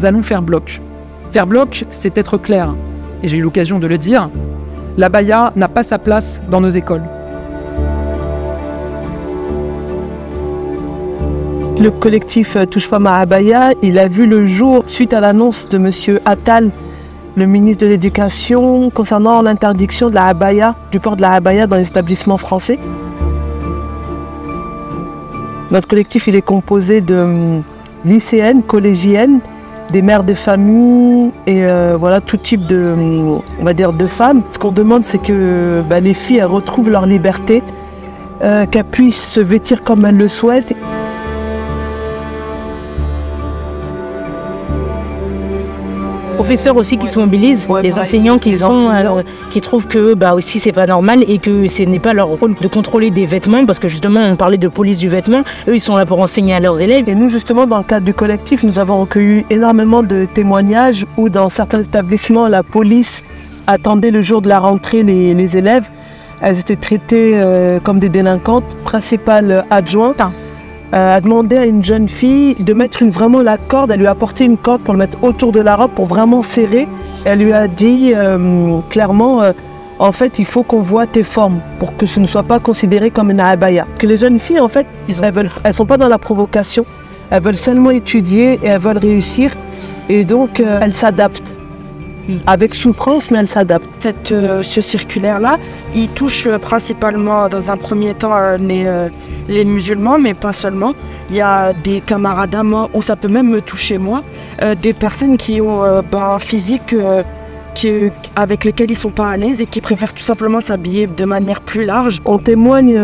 allons faire bloc. Faire bloc, c'est être clair. Et j'ai eu l'occasion de le dire, l'abaya n'a pas sa place dans nos écoles. Le collectif Touche pas ma abaya, il a vu le jour suite à l'annonce de M. Attal, le ministre de l'Éducation, concernant l'interdiction de la abaya, du port de la abaya dans les établissements français. Notre collectif il est composé de lycéennes, collégiennes, des mères de famille et voilà tout type de, on va dire, de femmes. Ce qu'on demande, c'est que les filles elles retrouvent leur liberté, qu'elles puissent se vêtir comme elles le souhaitent. Professeurs aussi qui se mobilisent, les enseignants qui trouvent que aussi c'est pas normal et que ce n'est pas leur rôle de contrôler des vêtements, parce que justement on parlait de police du vêtement, eux ils sont là pour enseigner à leurs élèves. Et nous justement dans le cadre du collectif, nous avons recueilli énormément de témoignages où dans certains établissements la police attendait le jour de la rentrée les élèves. Elles étaient traitées comme des délinquantes. Principal adjoint a demandé à une jeune fille de mettre vraiment la corde, elle lui a apporté une corde pour le mettre autour de la robe pour vraiment serrer. Elle lui a dit clairement, en fait il faut qu'on voit tes formes pour que ce ne soit pas considéré comme une abaya. Que les jeunes ici en fait, elles sont pas dans la provocation, elles veulent seulement étudier et elles veulent réussir et donc elles s'adaptent. Avec souffrance, mais elle s'adapte. Ce circulaire-là, il touche principalement, dans un premier temps, les musulmans, mais pas seulement. Il y a des camarades à moi, ou ça peut même me toucher moi, des personnes qui ont un physique avec lesquels ils ne sont pas à l'aise et qui préfèrent tout simplement s'habiller de manière plus large. On témoigne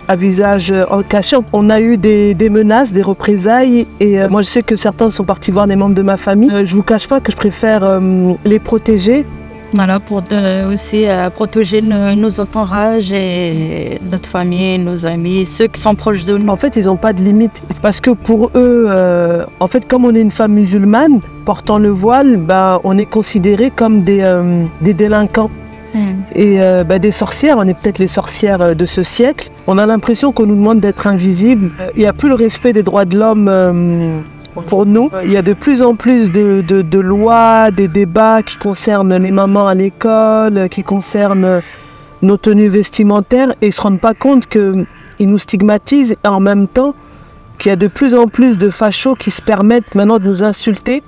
à visage caché. On a eu des menaces, des représailles et moi je sais que certains sont partis voir des membres de ma famille. Je ne vous cache pas que je préfère les protéger. Voilà, pour aussi protéger nos entourages et notre famille, nos amis, ceux qui sont proches de nous. En fait, ils n'ont pas de limite. Parce que pour eux, en fait, comme on est une femme musulmane, portant le voile, on est considérés comme des délinquants. Et des sorcières, on est peut-être les sorcières de ce siècle. On a l'impression qu'on nous demande d'être invisibles. Il n'y a plus le respect des droits de l'homme. Pour nous, il y a de plus en plus de lois, des débats qui concernent les mamans à l'école, qui concernent nos tenues vestimentaires et ils ne se rendent pas compte qu'ils nous stigmatisent et en même temps qu'il y a de plus en plus de fachos qui se permettent maintenant de nous insulter.